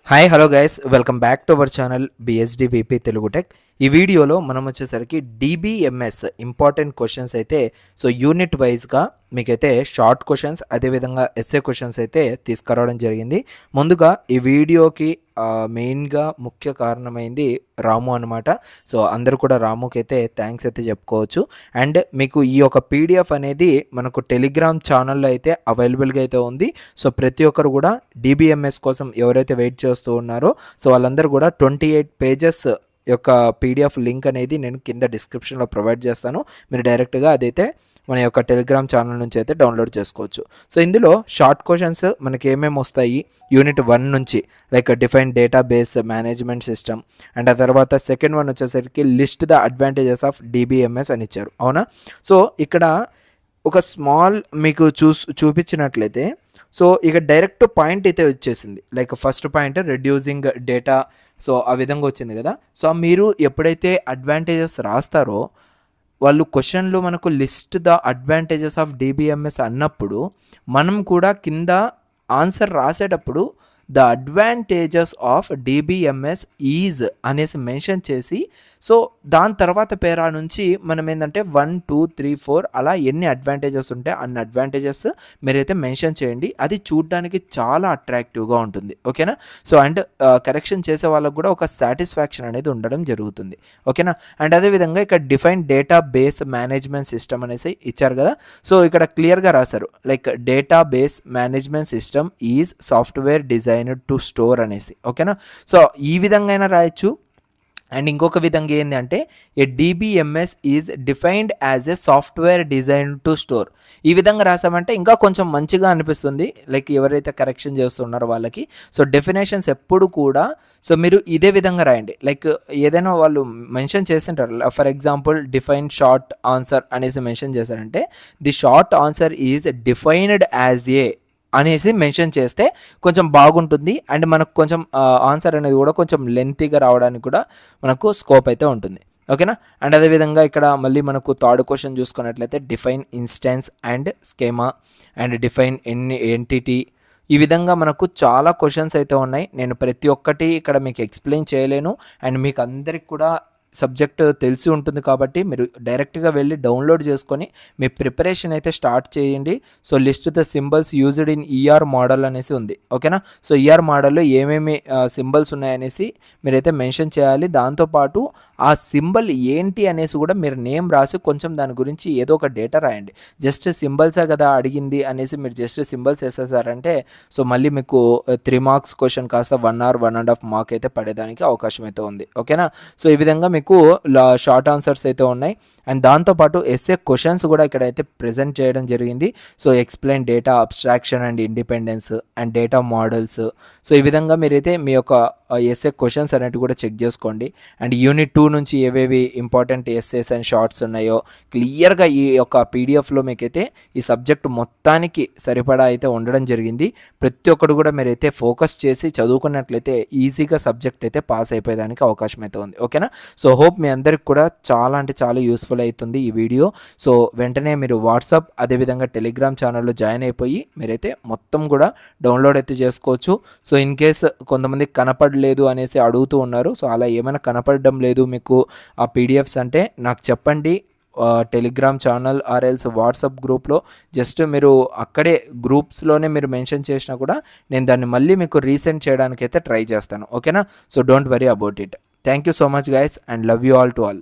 Hi hello guys welcome back to our channel BSD VP Telugu tech. ఈ వీడియోలో మనం వచ్చేసరికి డిబిఎంఎస్ ఇంపార్టెంట్ క్వశ్చన్స్ అయితే యూనిట్ వైజ్గా మీకైతే షార్ట్ క్వశ్చన్స్ అదేవిధంగా ఎస్ఏ క్వశ్చన్స్ అయితే తీసుకురావడం జరిగింది. ముందుగా ఈ వీడియోకి మెయిన్గా ముఖ్య కారణమైంది రాము అనమాట. అందరూ కూడా రాముకి అయితే థ్యాంక్స్ అయితే చెప్పుకోవచ్చు. అండ్ మీకు ఈ యొక్క పీడిఎఫ్ అనేది మనకు టెలిగ్రామ్ ఛానల్లో అయితే అవైలబుల్గా అయితే ఉంది. ప్రతి ఒక్కరు కూడా డిబిఎంఎస్ కోసం ఎవరైతే వెయిట్ చేస్తూ ఉన్నారో వాళ్ళందరూ కూడా 28 పేజెస్ యొక్క పీడిఎఫ్ లింక్ అనేది నేను కింద డిస్క్రిప్షన్లో ప్రొవైడ్ చేస్తాను. మీరు డైరెక్ట్గా అదైతే మన యొక్క టెలిగ్రామ్ ఛానల్ నుంచి అయితే డౌన్లోడ్ చేసుకోవచ్చు. ఇందులో షార్ట్ క్వశ్చన్స్ మనకి ఏమేమి వస్తాయి యూనిట్ 1 నుంచి, like define database management system, and ఆ తర్వాత సెకండ్ వన్ వచ్చేసరికి list the advantages of DBMS అని ఇచ్చారు. అవునా? ఇక్కడ ఒక స్మాల్ మీకు చూపించినట్లయితే ఇక డైరెక్ట్ పాయింట్ అయితే వచ్చేసింది. Like first point reducing data, ఆ విధంగా వచ్చింది కదా. మీరు ఎప్పుడైతే అడ్వాంటేజెస్ రాస్తారో వాళ్ళు క్వశ్చన్లో మనకు list the advantages of DBMS అన్నప్పుడు మనం కూడా కింద ఆన్సర్ రాసేటప్పుడు the advantages of DBMS is అనేసి మెన్షన్ చేసి దాని తర్వాత పేరా నుంచి మనం ఏంటంటే 1 2 3 4 అలా ఎన్ని అడ్వాంటేజెస్ ఉంటే అన్ని అడ్వాంటేజెస్ మీరైతే మెన్షన్ చేయండి. అది చూడడానికి చాలా అట్రాక్టివ్గా ఉంటుంది. ఓకేనా? అండ్ కరెక్షన్ చేసే వాళ్ళకు కూడా ఒక సాటిస్ఫాక్షన్ అనేది ఉండడం జరుగుతుంది. ఓకేనా? అండ్ అదేవిధంగా ఇక్కడ define data base management system అనేసి ఇచ్చారు కదా. ఇక్కడ క్లియర్గా రాశారు, like data base management system is software design to store అనేసి. ఓకేనా? ఈ విధంగా అయినా రాయొచ్చు. అండ్ ఇంకొక విధంగా ఏంటి అంటే a DBMS is defined as a software design to store. ఈ విధంగా రాసామంటే ఇంకా కొంచెం మంచిగా అనిపిస్తుంది, లైక్ ఎవరైతే కరెక్షన్ చేస్తున్నారో వాళ్ళకి. డెఫినేషన్స్ ఎప్పుడు కూడా మీరు ఇదే విధంగా రాయండి. లైక్ ఏదైనా వాళ్ళు మెన్షన్ చేస్తుంటారు, for example define short answer అనేసి మెన్షన్ చేశారంటే the short answer is defined as ఏ అనేసి మెన్షన్ చేస్తే కొంచెం బాగుంటుంది. అండ్ మనకు కొంచెం ఆన్సర్ అనేది కూడా కొంచెం లెంతీగా రావడానికి కూడా మనకు స్కోప్ అయితే ఉంటుంది. ఓకేనా? అండ్ అదేవిధంగా ఇక్కడ మళ్ళీ మనకు థర్డ్ క్వశ్చన్ చూసుకున్నట్లయితే define instance and schema and define entity. ఈ విధంగా మనకు చాలా క్వశ్చన్స్ అయితే ఉన్నాయి. నేను ప్రతి ఒక్కటి ఇక్కడ మీకు ఎక్స్ప్లెయిన్ చేయలేను. అండ్ మీకు అందరికి కూడా సబ్జెక్ట్ తెలిసి ఉంటుంది కాబట్టి మీరు డైరెక్ట్గా వెళ్ళి డౌన్లోడ్ చేసుకొని మీ ప్రిపరేషన్ అయితే స్టార్ట్ చేయండి. List the symbols used in ER model అనేసి ఉంది. ఓకేనా? ఈఆర్ మోడల్లో ఏమేమి సింబల్స్ ఉన్నాయనేసి మీరైతే మెన్షన్ చేయాలి. దాంతోపాటు ఆ సింబల్ ఏంటి అనేసి కూడా మీరు నేమ్ రాసి కొంచెం దాని గురించి ఏదో ఒక డేటా రాయండి. జస్ట్ సింబల్సే కదా అడిగింది అనేసి మీరు జస్ట్ సింబల్స్ వేసేసారంటే మళ్ళీ మీకు 3 మార్క్స్ క్వశ్చన్ కాస్త 1 or 1.5 మార్క్ అయితే పడేదానికి అవకాశం అయితే ఉంది. ఓకేనా? ఈ విధంగా మీకు షార్ట్ ఆన్సర్స్ అయితే ఉన్నాయి. అండ్ దాంతోపాటు ఎస్ఏ క్వశ్చన్స్ కూడా ఇక్కడ అయితే ప్రెజెంట్ చేయడం జరిగింది. Explain data abstraction and independence and data models. ఈ విధంగా మీరైతే మీ యొక్క ఎస్ఏ క్వశ్చన్స్ అనేవి కూడా చెక్ చేసుకోండి. అండ్ యూనిట్ 2 నుంచి ఏవేవి ఇంపార్టెంట్ ఎస్ఏస్ అండ్ షార్ట్స్ ఉన్నాయో క్లియర్గా ఈ యొక్క పీడిఎఫ్లో మీకైతే ఈ సబ్జెక్ట్ మొత్తానికి సరిపడా అయితే ఉండడం జరిగింది. ప్రతి ఒక్కరు కూడా మీరైతే ఫోకస్ చేసి చదువుకున్నట్లయితే ఈజీగా సబ్జెక్ట్ అయితే పాస్ అయిపోయేదానికి అవకాశం అయితే ఉంది. ఓకేనా? హోప్ మీ అందరికి కూడా చాలా అంటే చాలా యూస్ఫుల్ అవుతుంది ఈ వీడియో. వెంటనే మీరు వాట్సాప్ అదేవిధంగా టెలిగ్రామ్ ఛానల్లో జాయిన్ అయిపోయి మీరైతే మొత్తం కూడా డౌన్లోడ్ అయితే చేసుకోవచ్చు. ఇన్ కేస్ కొంతమంది కనపడలేదు అనేసి అడుగుతూ ఉన్నారు. అలా ఏమైనా కనపడడం లేదు మీకు ఆ పీడిఎఫ్స్ అంటే నాకు చెప్పండి. టెలిగ్రామ్ ఛానల్ ఆర్ఎల్స్ వాట్సాప్ గ్రూప్లో జస్ట్ మీరు అక్కడే గ్రూప్స్లోనే మీరు మెన్షన్ చేసినా కూడా నేను దాన్ని మళ్ళీ మీకు రీసెండ్ చేయడానికి అయితే ట్రై చేస్తాను. ఓకేనా? Don't worry about it. Thank you so much guys and love you all to all.